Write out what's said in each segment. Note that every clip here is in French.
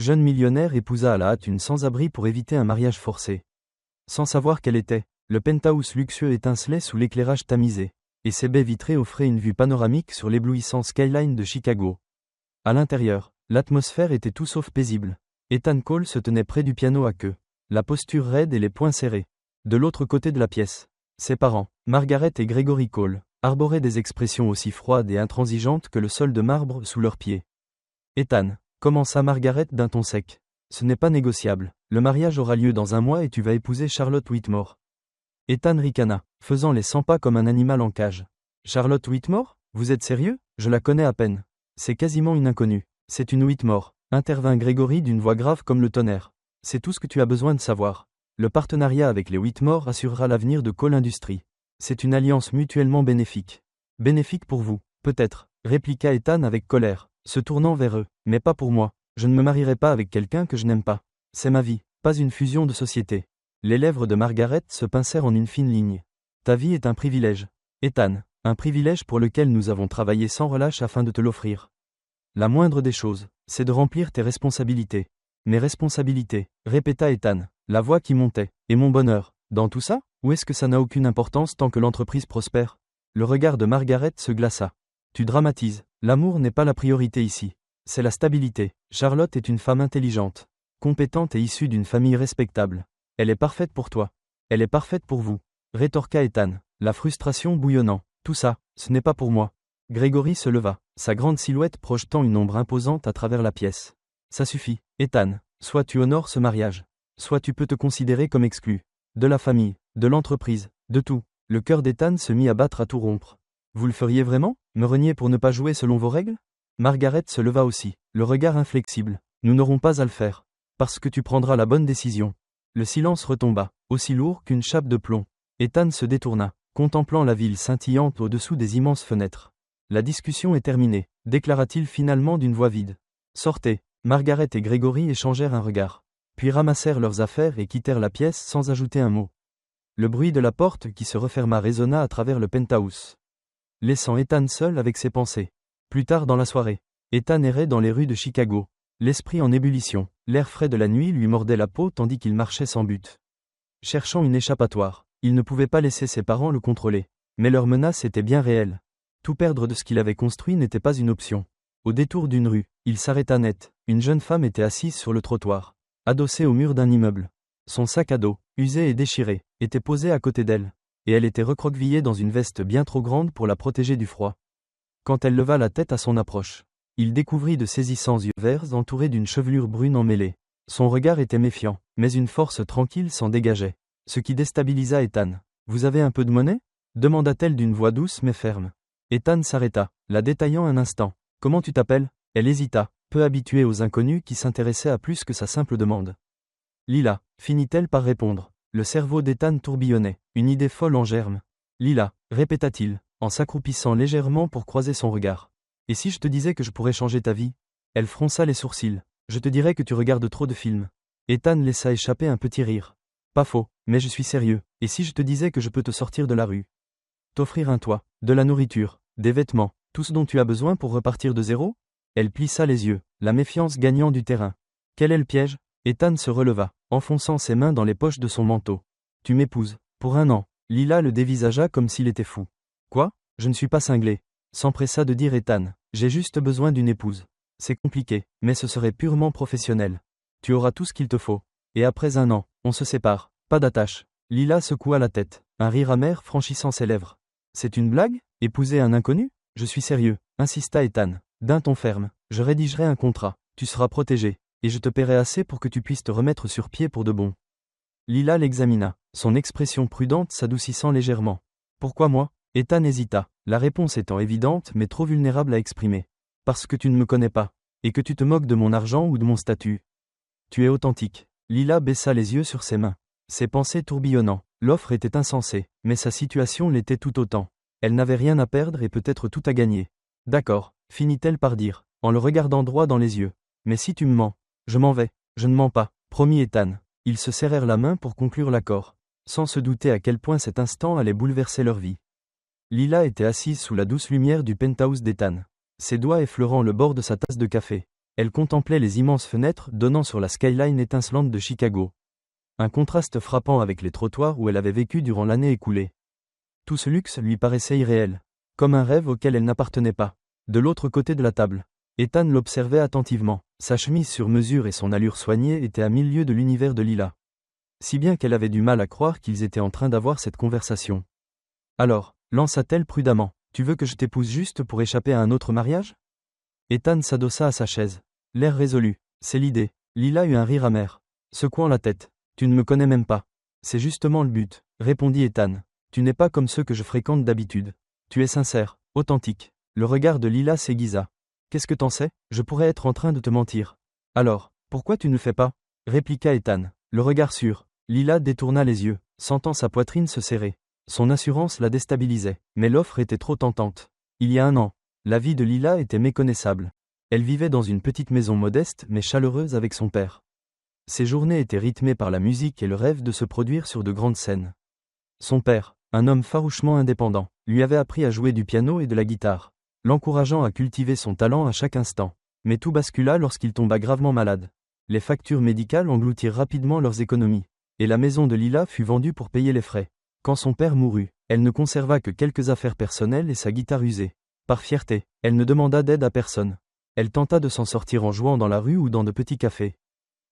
Jeune millionnaire épousa à la hâte une sans-abri pour éviter un mariage forcé. Sans savoir qu'elle était, le penthouse luxueux étincelait sous l'éclairage tamisé, et ses baies vitrées offraient une vue panoramique sur l'éblouissant skyline de Chicago. À l'intérieur, l'atmosphère était tout sauf paisible. Ethan Cole se tenait près du piano à queue, la posture raide et les poings serrés. De l'autre côté de la pièce, ses parents, Margaret et Gregory Cole, arboraient des expressions aussi froides et intransigeantes que le sol de marbre sous leurs pieds. Ethan, commença Margaret d'un ton sec. Ce n'est pas négociable, le mariage aura lieu dans 1 mois et tu vas épouser Charlotte Whitmore. Ethan ricana, faisant les 100 pas comme un animal en cage. Charlotte Whitmore? Vous êtes sérieux? Je la connais à peine. C'est quasiment une inconnue. C'est une Whitmore, intervint Gregory d'une voix grave comme le tonnerre. C'est tout ce que tu as besoin de savoir. Le partenariat avec les Whitmore assurera l'avenir de Cole Industries. C'est une alliance mutuellement bénéfique. Bénéfique pour vous, peut-être, répliqua Ethan avec colère, se tournant vers eux, mais pas pour moi. Je ne me marierai pas avec quelqu'un que je n'aime pas. C'est ma vie, pas une fusion de société. Les lèvres de Margaret se pincèrent en une fine ligne. Ta vie est un privilège. Ethan, un privilège pour lequel nous avons travaillé sans relâche afin de te l'offrir. La moindre des choses, c'est de remplir tes responsabilités. Mes responsabilités, répéta Ethan, la voix qui montait. Et mon bonheur, dans tout ça? Ou est-ce que ça n'a aucune importance tant que l'entreprise prospère? Le regard de Margaret se glaça. Tu dramatises, l'amour n'est pas la priorité ici. C'est la stabilité. Charlotte est une femme intelligente, compétente et issue d'une famille respectable. Elle est parfaite pour toi. Elle est parfaite pour vous, rétorqua Ethan, la frustration bouillonnant. Tout ça, ce n'est pas pour moi. Gregory se leva, sa grande silhouette projetant une ombre imposante à travers la pièce. Ça suffit, Ethan, soit tu honores ce mariage, soit tu peux te considérer comme exclu. De la famille, de l'entreprise, de tout. Le cœur d'Ethan se mit à battre à tout rompre. Vous le feriez vraiment? Me renier pour ne pas jouer selon vos règles? Margaret se leva aussi, le regard inflexible. Nous n'aurons pas à le faire. Parce que tu prendras la bonne décision. Le silence retomba, aussi lourd qu'une chape de plomb. Ethan se détourna, contemplant la ville scintillante au-dessous des immenses fenêtres. La discussion est terminée, déclara-t-il finalement d'une voix vide. Sortez. Margaret et Gregory échangèrent un regard, puis ramassèrent leurs affaires et quittèrent la pièce sans ajouter un mot. Le bruit de la porte qui se referma résonna à travers le penthouse, laissant Ethan seul avec ses pensées. Plus tard dans la soirée, Ethan errait dans les rues de Chicago, l'esprit en ébullition. L'air frais de la nuit lui mordait la peau tandis qu'il marchait sans but. Cherchant une échappatoire, il ne pouvait pas laisser ses parents le contrôler. Mais leur menace était bien réelle. Tout perdre de ce qu'il avait construit n'était pas une option. Au détour d'une rue, il s'arrêta net. Une jeune femme était assise sur le trottoir, adossée au mur d'un immeuble. Son sac à dos, usé et déchiré, était posé à côté d'elle, et elle était recroquevillée dans une veste bien trop grande pour la protéger du froid. Quand elle leva la tête à son approche, il découvrit de saisissants yeux verts entourés d'une chevelure brune emmêlée. Son regard était méfiant, mais une force tranquille s'en dégageait, ce qui déstabilisa Ethan. « Vous avez un peu de monnaie ?» demanda-t-elle d'une voix douce mais ferme. Ethan s'arrêta, la détaillant un instant. « Comment tu t'appelles ?» Elle hésita, peu habituée aux inconnus qui s'intéressaient à plus que sa simple demande. « Lila », finit-elle par répondre. Le cerveau d'Ethan tourbillonnait, une idée folle en germe. « Lila », répéta-t-il, en s'accroupissant légèrement pour croiser son regard. « Et si je te disais que je pourrais changer ta vie ?» Elle fronça les sourcils. « Je te dirais que tu regardes trop de films. » Ethan laissa échapper un petit rire. « Pas faux, mais je suis sérieux. Et si je te disais que je peux te sortir de la rue? T'offrir un toit, de la nourriture, des vêtements, tout ce dont tu as besoin pour repartir de zéro ?» Elle plissa les yeux, la méfiance gagnant du terrain. « Quel est le piège ?» Ethan se releva, enfonçant ses mains dans les poches de son manteau. « Tu m'épouses. Pour 1 an. » Lila le dévisagea comme s'il était fou. « Quoi? Je ne suis pas cinglé. » S'empressa de dire Ethan. « J'ai juste besoin d'une épouse. C'est compliqué, mais ce serait purement professionnel. Tu auras tout ce qu'il te faut. Et après 1 an, on se sépare. Pas d'attache. » Lila secoua la tête, un rire amer franchissant ses lèvres. « C'est une blague? Épouser un inconnu? Je suis sérieux, » insista Ethan. D'un ton ferme. « Je rédigerai un contrat. Tu seras protégé. Et je te paierai assez pour que tu puisses te remettre sur pied pour de bon. » Lila l'examina, son expression prudente s'adoucissant légèrement. « Pourquoi moi ?» Ethan hésita, la réponse étant évidente mais trop vulnérable à exprimer. « Parce que tu ne me connais pas. Et que tu te moques de mon argent ou de mon statut. Tu es authentique. » Lila baissa les yeux sur ses mains, ses pensées tourbillonnant. L'offre était insensée, mais sa situation l'était tout autant. Elle n'avait rien à perdre et peut-être tout à gagner. « D'accord, » finit-elle par dire, en le regardant droit dans les yeux. « Mais si tu me mens, je m'en vais. Je ne mens pas, » promit Ethan. Ils se serrèrent la main pour conclure l'accord, sans se douter à quel point cet instant allait bouleverser leur vie. Lila était assise sous la douce lumière du penthouse d'Ethan, ses doigts effleurant le bord de sa tasse de café. Elle contemplait les immenses fenêtres donnant sur la skyline étincelante de Chicago. Un contraste frappant avec les trottoirs où elle avait vécu durant l'année écoulée. Tout ce luxe lui paraissait irréel, comme un rêve auquel elle n'appartenait pas. De l'autre côté de la table, Ethan l'observait attentivement. Sa chemise sur mesure et son allure soignée étaient à 1000 lieues de l'univers de Lila. Si bien qu'elle avait du mal à croire qu'ils étaient en train d'avoir cette conversation. Alors, lança-t-elle prudemment, tu veux que je t'épouse juste pour échapper à un autre mariage? Ethan s'adossa à sa chaise. L'air résolu. C'est l'idée. Lila eut un rire amer, secouant la tête. Tu ne me connais même pas. C'est justement le but, répondit Ethan. Tu n'es pas comme ceux que je fréquente d'habitude. Tu es sincère, authentique. Le regard de Lila s'aiguisa. Qu'est-ce que t'en sais? Je pourrais être en train de te mentir. Alors, pourquoi tu ne le fais pas? Répliqua Ethan, le regard sûr. Lila détourna les yeux, sentant sa poitrine se serrer. Son assurance la déstabilisait, mais l'offre était trop tentante. Il y a un an, la vie de Lila était méconnaissable. Elle vivait dans une petite maison modeste mais chaleureuse avec son père. Ses journées étaient rythmées par la musique et le rêve de se produire sur de grandes scènes. Son père, un homme farouchement indépendant, lui avait appris à jouer du piano et de la guitare, l'encourageant à cultiver son talent à chaque instant. Mais tout bascula lorsqu'il tomba gravement malade. Les factures médicales engloutirent rapidement leurs économies, et la maison de Lila fut vendue pour payer les frais. Quand son père mourut, elle ne conserva que quelques affaires personnelles et sa guitare usée. Par fierté, elle ne demanda d'aide à personne. Elle tenta de s'en sortir en jouant dans la rue ou dans de petits cafés.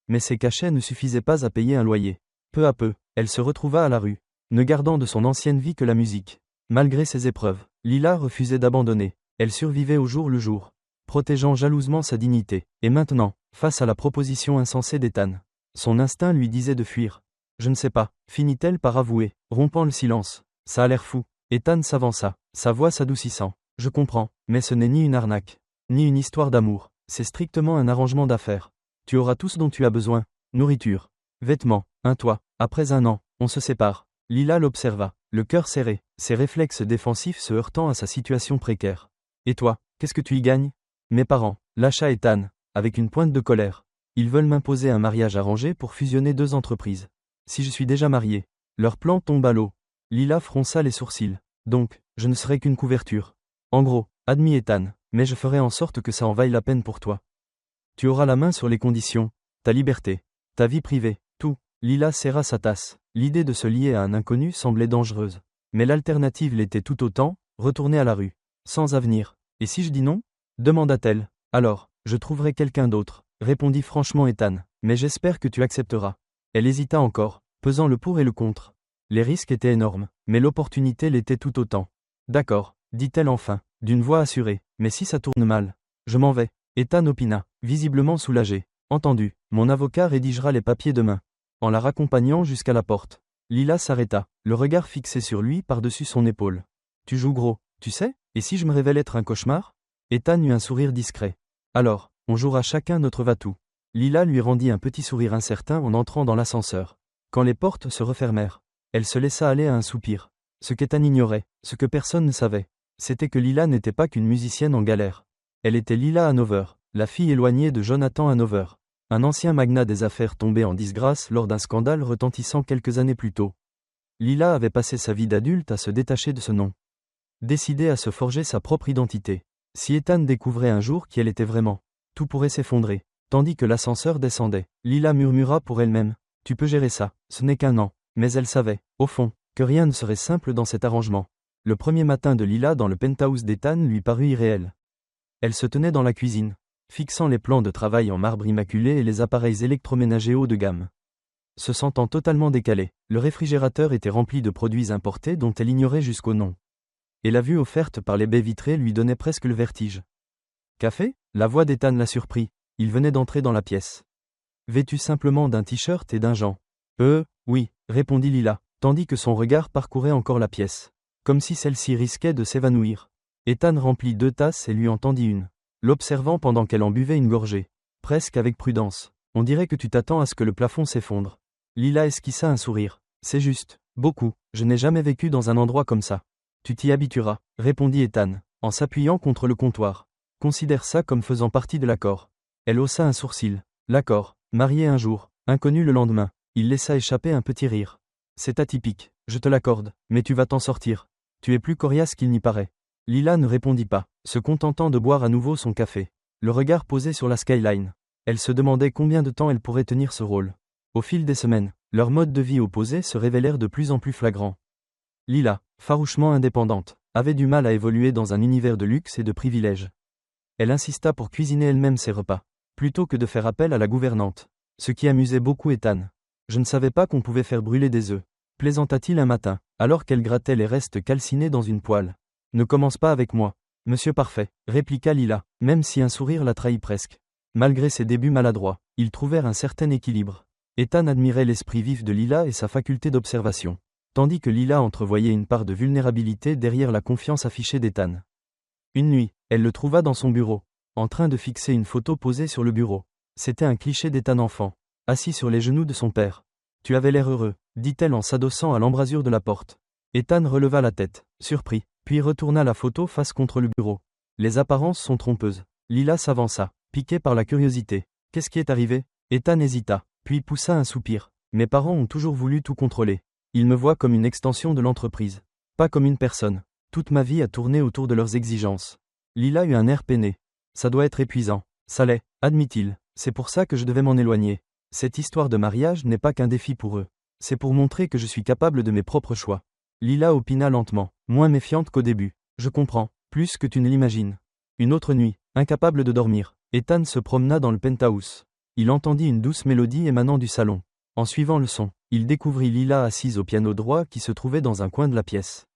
Mais ses cachets ne suffisaient pas à payer un loyer. Peu à peu, elle se retrouva à la rue, ne gardant de son ancienne vie que la musique. Malgré ses épreuves, Lila refusait d'abandonner. Elle survivait au jour le jour, protégeant jalousement sa dignité. Et maintenant, face à la proposition insensée d'Ethan, son instinct lui disait de fuir. Je ne sais pas, finit-elle par avouer, rompant le silence. Ça a l'air fou. Ethan s'avança, sa voix s'adoucissant. Je comprends, mais ce n'est ni une arnaque, ni une histoire d'amour. C'est strictement un arrangement d'affaires. Tu auras tout ce dont tu as besoin. Nourriture, vêtements, un toit. Après un an, on se sépare. Lila l'observa, le cœur serré, ses réflexes défensifs se heurtant à sa situation précaire. Et toi, qu'est-ce que tu y gagnes? Mes parents, lâcha Ethan, avec une pointe de colère. Ils veulent m'imposer un mariage arrangé pour fusionner deux entreprises. Si je suis déjà marié, leur plan tombe à l'eau. Lila fronça les sourcils. Donc, je ne serai qu'une couverture. En gros, admis Ethan, mais je ferai en sorte que ça en vaille la peine pour toi. Tu auras la main sur les conditions, ta liberté, ta vie privée, tout. Lila serra sa tasse. L'idée de se lier à un inconnu semblait dangereuse. Mais l'alternative l'était tout autant, retourner à la rue. Sans avenir. Et si je dis non? Demanda-t-elle. Alors, je trouverai quelqu'un d'autre, répondit franchement Ethan, mais j'espère que tu accepteras. Elle hésita encore, pesant le pour et le contre. Les risques étaient énormes, mais l'opportunité l'était tout autant. D'accord, dit-elle enfin, d'une voix assurée, mais si ça tourne mal, je m'en vais. Ethan opina, visiblement soulagé. Entendu, mon avocat rédigera les papiers demain. En la raccompagnant jusqu'à la porte, Lila s'arrêta, le regard fixé sur lui par-dessus son épaule. Tu joues gros, tu sais? Et si je me révèle être un cauchemar? Ethan eut un sourire discret. Alors, on jouera chacun notre va-tout. Lila lui rendit un petit sourire incertain en entrant dans l'ascenseur. Quand les portes se refermèrent, elle se laissa aller à un soupir. Ce qu'Ethan ignorait, ce que personne ne savait, c'était que Lila n'était pas qu'une musicienne en galère. Elle était Lila Hanover, la fille éloignée de Jonathan Hanover, un ancien magnat des affaires tombé en disgrâce lors d'un scandale retentissant quelques années plus tôt. Lila avait passé sa vie d'adulte à se détacher de ce nom. Décidée à se forger sa propre identité. Si Ethan découvrait un jour qui elle était vraiment, tout pourrait s'effondrer. Tandis que l'ascenseur descendait, Lila murmura pour elle-même. Tu peux gérer ça, ce n'est qu'un an. Mais elle savait, au fond, que rien ne serait simple dans cet arrangement. Le premier matin de Lila dans le penthouse d'Ethan lui parut irréel. Elle se tenait dans la cuisine, fixant les plans de travail en marbre immaculé et les appareils électroménagers haut de gamme. Se sentant totalement décalée, le réfrigérateur était rempli de produits importés dont elle ignorait jusqu'au nom. Et la vue offerte par les baies vitrées lui donnait presque le vertige. Café? La voix d'Ethan la surprit. Il venait d'entrer dans la pièce. Vêtu simplement d'un t-shirt et d'un gant. Oui, répondit Lila, tandis que son regard parcourait encore la pièce. Comme si celle-ci risquait de s'évanouir. Ethan remplit 2 tasses et lui en tendit une. L'observant pendant qu'elle en buvait une gorgée. Presque avec prudence. On dirait que tu t'attends à ce que le plafond s'effondre. Lila esquissa un sourire. C'est juste, beaucoup, je n'ai jamais vécu dans un endroit comme ça. Tu t'y habitueras, répondit Ethan, en s'appuyant contre le comptoir. Considère ça comme faisant partie de l'accord. Elle haussa un sourcil. L'accord, marié un jour, inconnu le lendemain. Il laissa échapper un petit rire. C'est atypique, je te l'accorde, mais tu vas t'en sortir. Tu es plus coriace qu'il n'y paraît. Lila ne répondit pas, se contentant de boire à nouveau son café. le regard posé sur la skyline. Elle se demandait combien de temps elle pourrait tenir ce rôle. Au fil des semaines, leurs modes de vie opposés se révélèrent de plus en plus flagrants. Lila, farouchement indépendante, avait du mal à évoluer dans un univers de luxe et de privilèges. Elle insista pour cuisiner elle-même ses repas, plutôt que de faire appel à la gouvernante. Ce qui amusait beaucoup Ethan. Je ne savais pas qu'on pouvait faire brûler des œufs, plaisanta-t-il un matin, alors qu'elle grattait les restes calcinés dans une poêle. Ne commence pas avec moi, monsieur parfait, répliqua Lila, même si un sourire la trahit presque. Malgré ses débuts maladroits, ils trouvèrent un certain équilibre. Ethan admirait l'esprit vif de Lila et sa faculté d'observation, tandis que Lila entrevoyait une part de vulnérabilité derrière la confiance affichée d'Ethan. Une nuit, elle le trouva dans son bureau, en train de fixer une photo posée sur le bureau. C'était un cliché d'Ethan enfant, assis sur les genoux de son père. « Tu avais l'air heureux », dit-elle en s'adossant à l'embrasure de la porte. Ethan releva la tête, surpris, puis retourna la photo face contre le bureau. Les apparences sont trompeuses. Lila s'avança, piquée par la curiosité. « Qu'est-ce qui est arrivé ?» Ethan hésita, puis poussa un soupir. « Mes parents ont toujours voulu tout contrôler. Ils me voient comme une extension de l'entreprise, pas comme une personne. Toute ma vie a tourné autour de leurs exigences. » Lila eut un air peiné. « Ça doit être épuisant. » « Ça l'est, admit-il. C'est pour ça que je devais m'en éloigner. Cette histoire de mariage n'est pas qu'un défi pour eux. C'est pour montrer que je suis capable de mes propres choix. » Lila opina lentement, moins méfiante qu'au début. « Je comprends, plus que tu ne l'imagines. » Une autre nuit, incapable de dormir, Ethan se promena dans le penthouse. Il entendit une douce mélodie émanant du salon. En suivant le son, il découvrit Lila assise au piano droit qui se trouvait dans un coin de la pièce.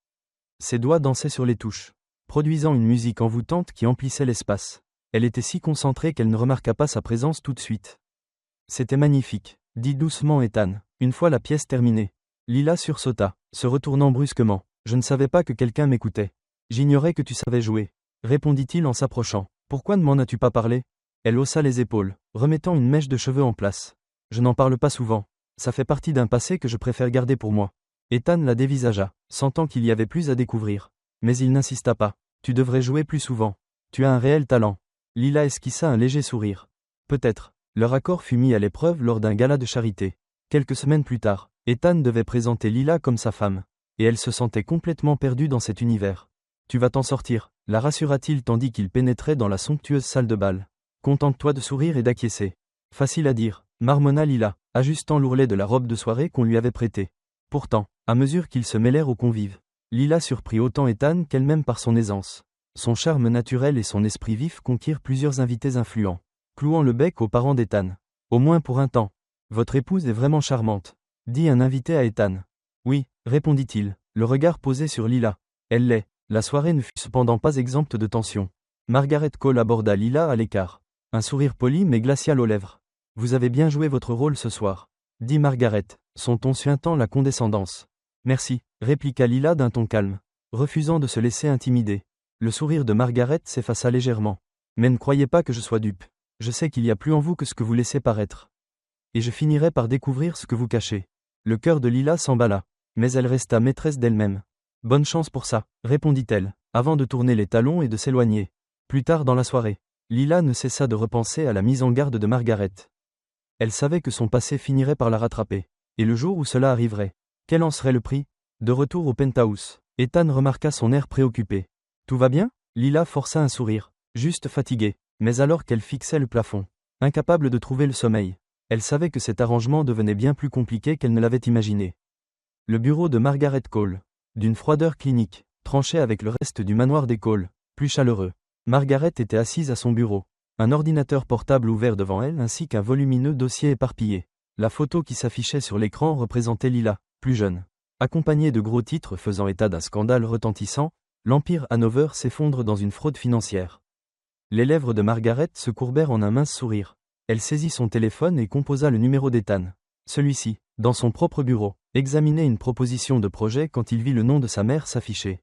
Ses doigts dansaient sur les touches, produisant une musique envoûtante qui emplissait l'espace. Elle était si concentrée qu'elle ne remarqua pas sa présence tout de suite. « C'était magnifique », dit doucement Ethan, une fois la pièce terminée. Lila sursauta, se retournant brusquement. « Je ne savais pas que quelqu'un m'écoutait. J'ignorais que tu savais jouer, » répondit-il en s'approchant. « Pourquoi ne m'en as-tu pas parlé ?» Elle haussa les épaules, remettant une mèche de cheveux en place. « Je n'en parle pas souvent. Ça fait partie d'un passé que je préfère garder pour moi. » Ethan la dévisagea, sentant qu'il y avait plus à découvrir. Mais il n'insista pas. « Tu devrais jouer plus souvent. Tu as un réel talent. » Lila esquissa un léger sourire. Peut-être. Leur accord fut mis à l'épreuve lors d'un gala de charité. Quelques semaines plus tard, Ethan devait présenter Lila comme sa femme. Et elle se sentait complètement perdue dans cet univers. « Tu vas t'en sortir », la rassura-t-il tandis qu'il pénétrait dans la somptueuse salle de bal. « Contente-toi de sourire et d'acquiescer. » Facile à dire, marmonna Lila, ajustant l'ourlet de la robe de soirée qu'on lui avait prêtée. Pourtant, à mesure qu'ils se mêlèrent aux convives, Lila surprit autant Ethan qu'elle-même par son aisance. Son charme naturel et son esprit vif conquirent plusieurs invités influents, clouant le bec aux parents d'Ethan. « Au moins pour un temps. Votre épouse est vraiment charmante », dit un invité à Ethan. « Oui », répondit-il, le regard posé sur Lila. « Elle l'est. » La soirée ne fut cependant pas exempte de tension. Margaret Cole aborda Lila à l'écart. Un sourire poli mais glacial aux lèvres. « Vous avez bien joué votre rôle ce soir, » dit Margaret, son ton suintant la condescendance. « Merci, » répliqua Lila d'un ton calme, refusant de se laisser intimider. Le sourire de Margaret s'effaça légèrement. « Mais ne croyez pas que je sois dupe. Je sais qu'il y a plus en vous que ce que vous laissez paraître. Et je finirai par découvrir ce que vous cachez. » Le cœur de Lila s'emballa, mais elle resta maîtresse d'elle-même. « Bonne chance pour ça, » répondit-elle, avant de tourner les talons et de s'éloigner. Plus tard dans la soirée, Lila ne cessa de repenser à la mise en garde de Margaret. Elle savait que son passé finirait par la rattraper. Et le jour où cela arriverait, quel en serait le prix ? De retour au penthouse, Ethan remarqua son air préoccupé. « Tout va bien ?» Lila força un sourire, juste fatiguée, mais alors qu'elle fixait le plafond, incapable de trouver le sommeil, elle savait que cet arrangement devenait bien plus compliqué qu'elle ne l'avait imaginé. Le bureau de Margaret Cole, d'une froideur clinique, tranchait avec le reste du manoir des Cole, plus chaleureux. Margaret était assise à son bureau, un ordinateur portable ouvert devant elle ainsi qu'un volumineux dossier éparpillé. La photo qui s'affichait sur l'écran représentait Lila, plus jeune. Accompagnée de gros titres faisant état d'un scandale retentissant, l'Empire Hanover s'effondre dans une fraude financière. Les lèvres de Margaret se courbèrent en un mince sourire. Elle saisit son téléphone et composa le numéro d'Ethan. Celui-ci, dans son propre bureau, examinait une proposition de projet quand il vit le nom de sa mère s'afficher.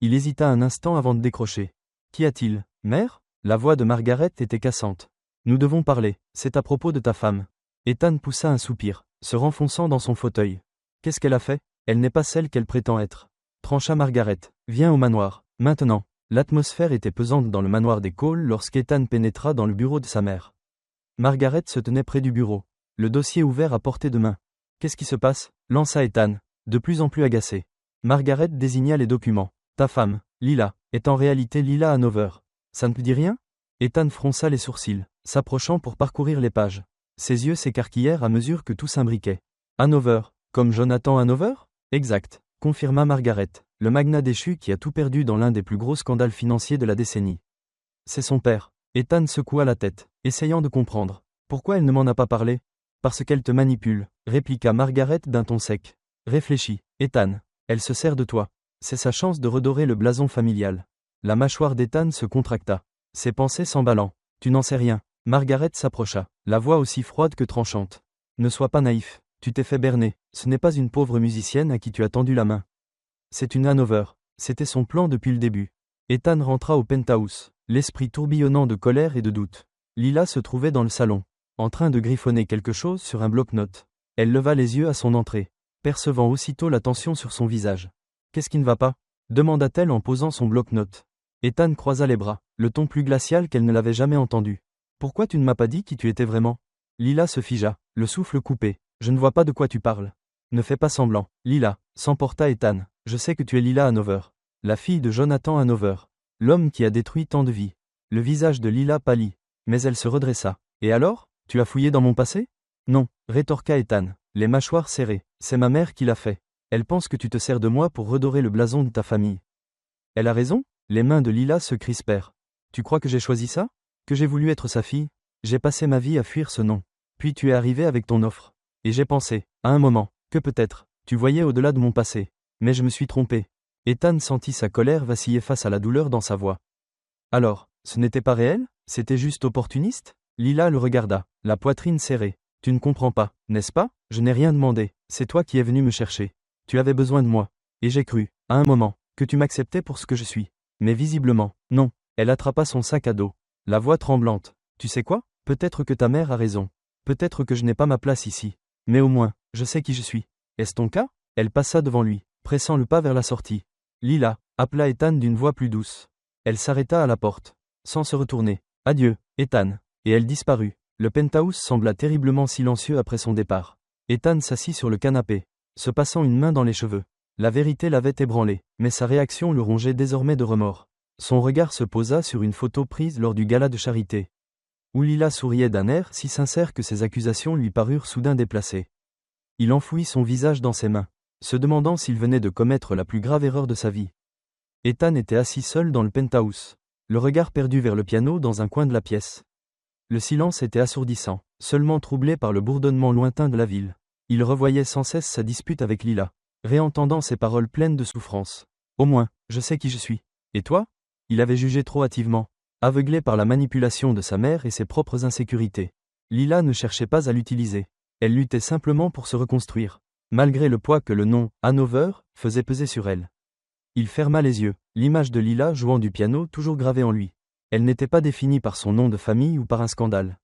Il hésita un instant avant de décrocher. « Qu'y a-t-il, mère ?» La voix de Margaret était cassante. « Nous devons parler, c'est à propos de ta femme. » Ethan poussa un soupir, se renfonçant dans son fauteuil. « Qu'est-ce qu'elle a fait ? Elle n'est pas celle qu'elle prétend être. » Trancha Margaret. « Viens au manoir, maintenant. » L'atmosphère était pesante dans le manoir des Cole lorsqu'Ethan pénétra dans le bureau de sa mère. Margaret se tenait près du bureau, le dossier ouvert à portée de main. « Qu'est-ce qui se passe ?» lança Ethan, de plus en plus agacé. Margaret désigna les documents. « Ta femme, Lila, est en réalité Lila Hanover. Ça ne te dit rien ?» Ethan fronça les sourcils, s'approchant pour parcourir les pages. Ses yeux s'écarquillèrent à mesure que tout s'imbriquait. Hanover, comme Jonathan Hanover? Exact, confirma Margaret, le magnat déchu qui a tout perdu dans l'un des plus gros scandales financiers de la décennie. C'est son père. Ethan secoua la tête, essayant de comprendre. Pourquoi elle ne m'en a pas parlé? Parce qu'elle te manipule, répliqua Margaret d'un ton sec. Réfléchis, Ethan. Elle se sert de toi. C'est sa chance de redorer le blason familial. La mâchoire d'Ethan se contracta. Ses pensées s'emballant. Tu n'en sais rien. Margaret s'approcha, la voix aussi froide que tranchante. Ne sois pas naïf. Tu t'es fait berner. Ce n'est pas une pauvre musicienne à qui tu as tendu la main. C'est une Hanover. C'était son plan depuis le début. Ethan rentra au penthouse, l'esprit tourbillonnant de colère et de doute. Lila se trouvait dans le salon, en train de griffonner quelque chose sur un bloc-notes. Elle leva les yeux à son entrée, percevant aussitôt la tension sur son visage. « Qu'est-ce qui ne va pas » demanda-t-elle en posant son bloc-notes. Ethan croisa les bras, le ton plus glacial qu'elle ne l'avait jamais entendu. « Pourquoi tu ne m'as pas dit qui tu étais vraiment » Lila se figea, le souffle coupé. « Je ne vois pas de quoi tu parles. » Ne fais pas semblant. Lila, s'emporta Ethan. « Je sais que tu es Lila Hanover, la fille de Jonathan Hanover, l'homme qui a détruit tant de vies. » Le visage de Lila pâlit, mais elle se redressa. « Et alors? Tu as fouillé dans mon passé ?» Non, rétorqua Ethan, les mâchoires serrées. C'est ma mère qui l'a fait. Elle pense que tu te sers de moi pour redorer le blason de ta famille. Elle a raison? Les mains de Lila se crispèrent. Tu crois que j'ai choisi ça? Que j'ai voulu être sa fille? J'ai passé ma vie à fuir ce nom. Puis tu es arrivé avec ton offre. Et j'ai pensé, à un moment, que peut-être, tu voyais au-delà de mon passé. Mais je me suis trompé. Ethan sentit sa colère vaciller face à la douleur dans sa voix. Alors, ce n'était pas réel? C'était juste opportuniste? Lila le regarda, la poitrine serrée. Tu ne comprends pas, n'est-ce pas? Je n'ai rien demandé. C'est toi qui es venu me chercher. Tu avais besoin de moi. Et j'ai cru, à un moment, que tu m'acceptais pour ce que je suis. Mais visiblement, non. Elle attrapa son sac à dos, la voix tremblante. Tu sais quoi? Peut-être que ta mère a raison. Peut-être que je n'ai pas ma place ici. Mais au moins, je sais qui je suis. Est-ce ton cas? Elle passa devant lui, pressant le pas vers la sortie. Lila, appela Ethan d'une voix plus douce. Elle s'arrêta à la porte, sans se retourner. Adieu, Ethan. Et elle disparut. Le penthouse sembla terriblement silencieux après son départ. Ethan s'assit sur le canapé, se passant une main dans les cheveux. La vérité l'avait ébranlé, mais sa réaction le rongeait désormais de remords. Son regard se posa sur une photo prise lors du gala de charité, où Lila souriait d'un air si sincère que ses accusations lui parurent soudain déplacées. Il enfouit son visage dans ses mains, se demandant s'il venait de commettre la plus grave erreur de sa vie. Ethan était assis seul dans le penthouse, le regard perdu vers le piano dans un coin de la pièce. Le silence était assourdissant, seulement troublé par le bourdonnement lointain de la ville. Il revoyait sans cesse sa dispute avec Lila, réentendant ses paroles pleines de souffrance. Au moins, je sais qui je suis. Et toi? Il avait jugé trop hâtivement, aveuglé par la manipulation de sa mère et ses propres insécurités. Lila ne cherchait pas à l'utiliser. Elle luttait simplement pour se reconstruire, malgré le poids que le nom « Hanover » faisait peser sur elle. Il ferma les yeux, l'image de Lila jouant du piano toujours gravée en lui. Elle n'était pas définie par son nom de famille ou par un scandale.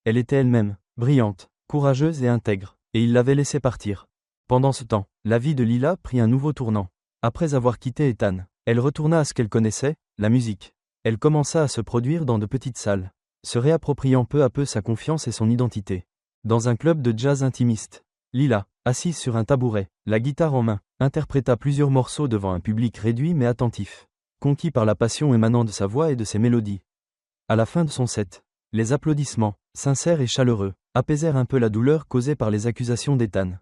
Elle était elle-même, brillante, courageuse et intègre, et il l'avait laissée partir. Pendant ce temps, la vie de Lila prit un nouveau tournant. Après avoir quitté Ethan, elle retourna à ce qu'elle connaissait, la musique. Elle commença à se produire dans de petites salles, se réappropriant peu à peu sa confiance et son identité. Dans un club de jazz intimiste, Lila, assise sur un tabouret, la guitare en main, interpréta plusieurs morceaux devant un public réduit mais attentif, conquis par la passion émanant de sa voix et de ses mélodies. À la fin de son set, les applaudissements, sincères et chaleureux, apaisèrent un peu la douleur causée par les accusations d'Ethan.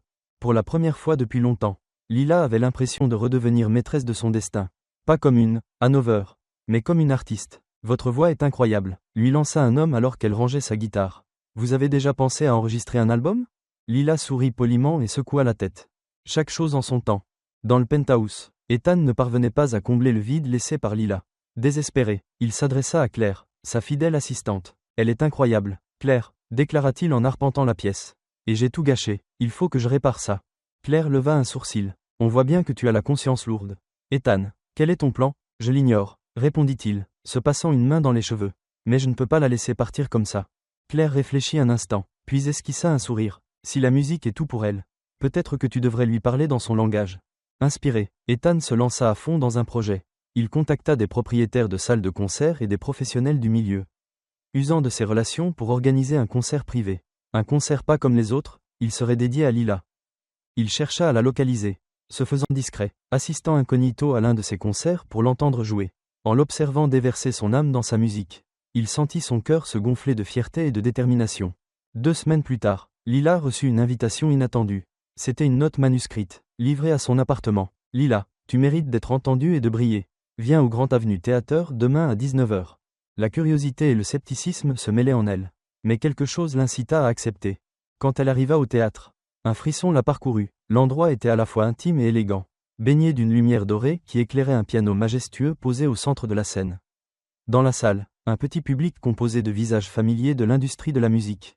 Pour la première fois depuis longtemps, Lila avait l'impression de redevenir maîtresse de son destin. Pas comme une Hanover, mais comme une artiste. Votre voix est incroyable, lui lança un homme alors qu'elle rangeait sa guitare. Vous avez déjà pensé à enregistrer un album? Lila sourit poliment et secoua la tête. Chaque chose en son temps. Dans le penthouse, Ethan ne parvenait pas à combler le vide laissé par Lila. Désespéré, il s'adressa à Claire, sa fidèle assistante. Elle est incroyable, Claire, déclara-t-il en arpentant la pièce. Et j'ai tout gâché, il faut que je répare ça. Claire leva un sourcil. On voit bien que tu as la conscience lourde. Ethan, quel est ton plan? Je l'ignore, répondit-il, se passant une main dans les cheveux. Mais je ne peux pas la laisser partir comme ça. Claire réfléchit un instant, puis esquissa un sourire. Si la musique est tout pour elle, peut-être que tu devrais lui parler dans son langage. Inspiré, Ethan se lança à fond dans un projet. Il contacta des propriétaires de salles de concert et des professionnels du milieu, usant de ses relations pour organiser un concert privé. Un concert pas comme les autres, il serait dédié à Lila. Il chercha à la localiser, se faisant discret, assistant incognito à l'un de ses concerts pour l'entendre jouer, en l'observant déverser son âme dans sa musique. Il sentit son cœur se gonfler de fierté et de détermination. 2 semaines plus tard, Lila reçut une invitation inattendue. C'était une note manuscrite, livrée à son appartement. « Lila, tu mérites d'être entendue et de briller. Viens au Grand Avenue Theater demain à 19h. » La curiosité et le scepticisme se mêlaient en elle. Mais quelque chose l'incita à accepter. Quand elle arriva au théâtre, un frisson la parcourut. L'endroit était à la fois intime et élégant, baigné d'une lumière dorée qui éclairait un piano majestueux posé au centre de la scène. Dans la salle, un petit public composé de visages familiers de l'industrie de la musique.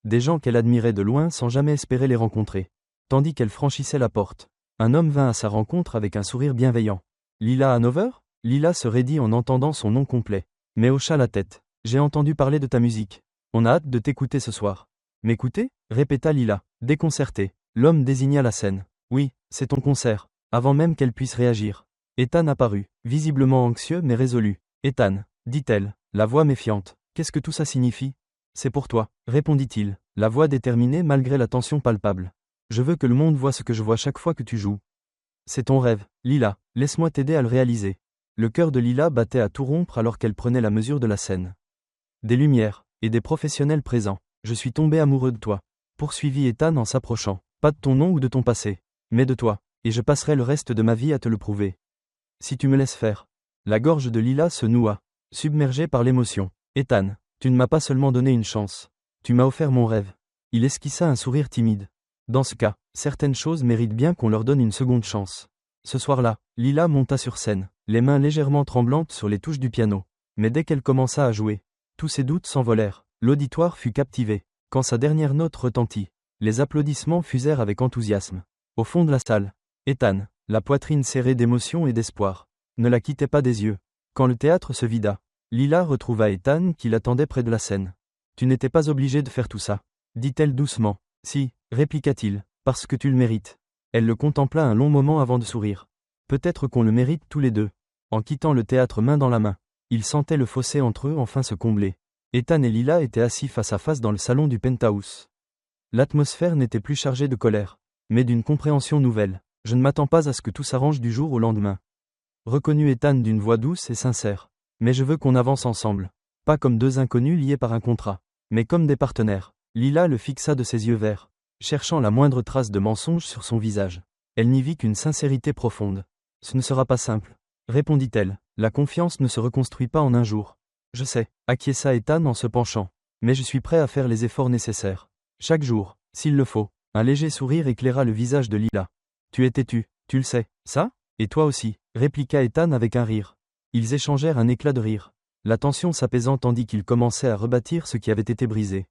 Des gens qu'elle admirait de loin sans jamais espérer les rencontrer. Tandis qu'elle franchissait la porte, un homme vint à sa rencontre avec un sourire bienveillant. « Lila Hanover ?» Lila se raidit en entendant son nom complet, mais hocha la tête. « J'ai entendu parler de ta musique. On a hâte de t'écouter ce soir. »« M'écouter ?» répéta Lila, déconcertée. L'homme désigna la scène. « Oui, c'est ton concert. » Avant même qu'elle puisse réagir, Ethan apparut, visiblement anxieux mais résolu. « Ethan, » dit-elle, la voix méfiante, « qu'est-ce que tout ça signifie ?»« C'est pour toi, » répondit-il, la voix déterminée malgré la tension palpable. « Je veux que le monde voie ce que je vois chaque fois que tu joues. C'est ton rêve, Lila, laisse-moi t'aider à le réaliser. » Le cœur de Lila battait à tout rompre alors qu'elle prenait la mesure de la scène. Des lumières, et des professionnels présents. « Je suis tombé amoureux de toi, » poursuivit Ethan en s'approchant. « Pas de ton nom ou de ton passé, mais de toi, et je passerai le reste de ma vie à te le prouver. Si tu me laisses faire. » La gorge de Lila se noua, submergée par l'émotion. « Ethan, tu ne m'as pas seulement donné une chance, tu m'as offert mon rêve. » Il esquissa un sourire timide. Dans ce cas, certaines choses méritent bien qu'on leur donne une seconde chance. Ce soir-là, Lila monta sur scène, les mains légèrement tremblantes sur les touches du piano. Mais dès qu'elle commença à jouer, tous ses doutes s'envolèrent. L'auditoire fut captivé. Quand sa dernière note retentit, les applaudissements fusèrent avec enthousiasme. Au fond de la salle, Ethan, la poitrine serrée d'émotion et d'espoir, ne la quittait pas des yeux. Quand le théâtre se vida, Lila retrouva Ethan qui l'attendait près de la scène. « Tu n'étais pas obligé de faire tout ça, » dit-elle doucement. « Si, » répliqua-t-il, « parce que tu le mérites. » Elle le contempla un long moment avant de sourire. « Peut-être qu'on le mérite tous les deux. » En quittant le théâtre main dans la main, ils sentaient le fossé entre eux enfin se combler. Ethan et Lila étaient assis face à face dans le salon du penthouse. L'atmosphère n'était plus chargée de colère, mais d'une compréhension nouvelle. « Je ne m'attends pas à ce que tout s'arrange du jour au lendemain. » Reconnut Ethan d'une voix douce et sincère. « Mais je veux qu'on avance ensemble. Pas comme deux inconnus liés par un contrat, mais comme des partenaires. » Lila le fixa de ses yeux verts, cherchant la moindre trace de mensonge sur son visage. Elle n'y vit qu'une sincérité profonde. « Ce ne sera pas simple, » répondit-elle. « La confiance ne se reconstruit pas en un jour. » « Je sais, » acquiesça Ethan en se penchant. « Mais je suis prêt à faire les efforts nécessaires. Chaque jour, s'il le faut. » Un léger sourire éclaira le visage de Lila. « Tu es têtu, tu le sais, ça ? Et toi aussi, » répliqua Ethan avec un rire. Ils échangèrent un éclat de rire, la tension s'apaisant tandis qu'ils commençaient à rebâtir ce qui avait été brisé.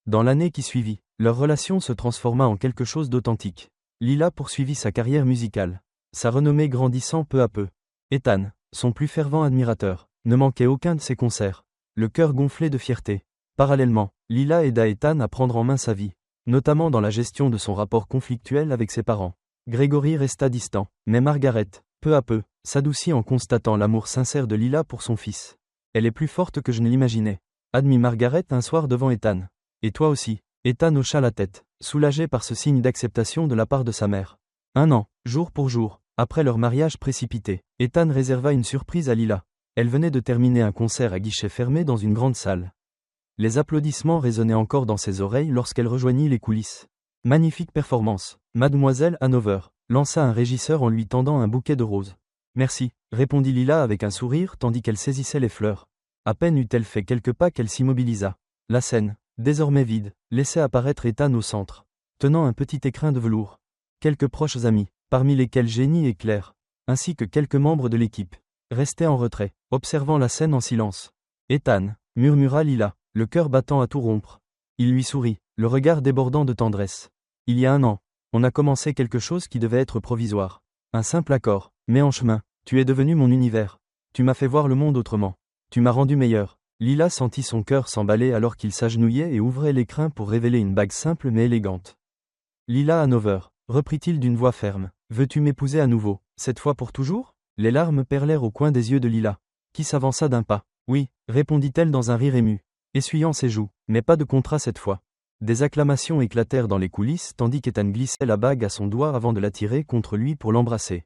Dans l'année qui suivit, leur relation se transforma en quelque chose d'authentique. Lila poursuivit sa carrière musicale, sa renommée grandissant peu à peu. Ethan, son plus fervent admirateur, ne manquait aucun de ses concerts, le cœur gonflé de fierté. Parallèlement, Lila aida Ethan à prendre en main sa vie, notamment dans la gestion de son rapport conflictuel avec ses parents. Gregory resta distant, mais Margaret, peu à peu, s'adoucit en constatant l'amour sincère de Lila pour son fils. « Elle est plus forte que je ne l'imaginais », admit Margaret un soir devant Ethan. « Et toi aussi ?» Ethan hocha la tête, soulagé par ce signe d'acceptation de la part de sa mère. Un an, jour pour jour, après leur mariage précipité, Ethan réserva une surprise à Lila. Elle venait de terminer un concert à guichet fermé dans une grande salle. Les applaudissements résonnaient encore dans ses oreilles lorsqu'elle rejoignit les coulisses. « Magnifique performance, Mademoiselle Hanover », lança un régisseur en lui tendant un bouquet de roses. « Merci », répondit Lila avec un sourire tandis qu'elle saisissait les fleurs. À peine eut-elle fait quelques pas qu'elle s'immobilisa. La scène, désormais vide, laissait apparaître Ethan au centre, tenant un petit écrin de velours. Quelques proches amis, parmi lesquels Jenny et Claire, ainsi que quelques membres de l'équipe, restaient en retrait, observant la scène en silence. « Ethan », murmura Lila, le cœur battant à tout rompre. Il lui sourit, le regard débordant de tendresse. « Il y a un an, on a commencé quelque chose qui devait être provisoire. Un simple accord, mais en chemin, tu es devenu mon univers. Tu m'as fait voir le monde autrement. Tu m'as rendu meilleur. » Lila sentit son cœur s'emballer alors qu'il s'agenouillait et ouvrait l'écrin pour révéler une bague simple mais élégante. « Lila Hanover, » reprit-il d'une voix ferme, « veux-tu m'épouser à nouveau, cette fois pour toujours ?» Les larmes perlèrent au coin des yeux de Lila, qui s'avança d'un pas. « Oui, » répondit-elle dans un rire ému, essuyant ses joues, mais pas de contrat cette fois. Des acclamations éclatèrent dans les coulisses tandis qu'Ethan glissait la bague à son doigt avant de la tirer contre lui pour l'embrasser.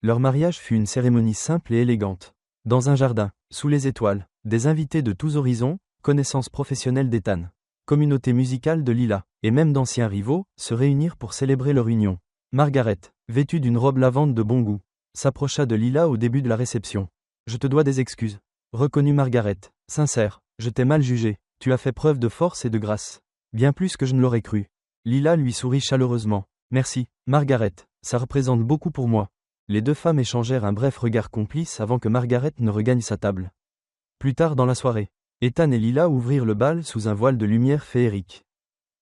Leur mariage fut une cérémonie simple et élégante. Dans un jardin, sous les étoiles, des invités de tous horizons, connaissances professionnelles d'Ethan, communauté musicale de Lila, et même d'anciens rivaux, se réunirent pour célébrer leur union. Margaret, vêtue d'une robe lavande de bon goût, s'approcha de Lila au début de la réception. « Je te dois des excuses. » Reconnut Margaret. « Sincère, je t'ai mal jugé, tu as fait preuve de force et de grâce. Bien plus que je ne l'aurais cru. » Lila lui sourit chaleureusement. « Merci, Margaret, ça représente beaucoup pour moi. » Les deux femmes échangèrent un bref regard complice avant que Margaret ne regagne sa table. Plus tard dans la soirée, Ethan et Lila ouvrirent le bal sous un voile de lumière féerique.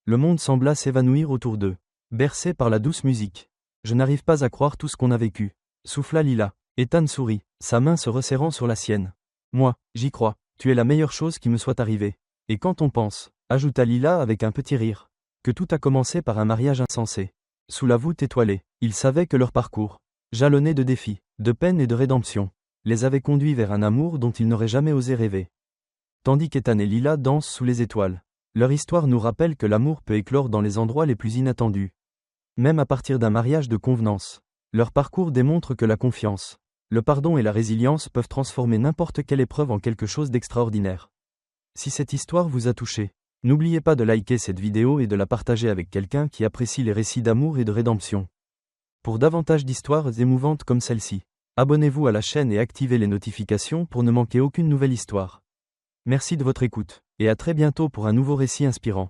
Le monde sembla s'évanouir autour d'eux, bercé par la douce musique. « Je n'arrive pas à croire tout ce qu'on a vécu. » Souffla Lila. Ethan sourit, sa main se resserrant sur la sienne. « Moi, j'y crois, tu es la meilleure chose qui me soit arrivée. Et quand on pense, » ajouta Lila avec un petit rire, « que tout a commencé par un mariage insensé. » Sous la voûte étoilée, ils savaient que leur parcours, jalonné de défis, de peines et de rédemption, les avait conduits vers un amour dont ils n'auraient jamais osé rêver. Tandis qu'Ethan et Lila dansent sous les étoiles, leur histoire nous rappelle que l'amour peut éclore dans les endroits les plus inattendus. Même à partir d'un mariage de convenance, leur parcours démontre que la confiance, le pardon et la résilience peuvent transformer n'importe quelle épreuve en quelque chose d'extraordinaire. Si cette histoire vous a touché, n'oubliez pas de liker cette vidéo et de la partager avec quelqu'un qui apprécie les récits d'amour et de rédemption. Pour davantage d'histoires émouvantes comme celle-ci, abonnez-vous à la chaîne et activez les notifications pour ne manquer aucune nouvelle histoire. Merci de votre écoute, et à très bientôt pour un nouveau récit inspirant.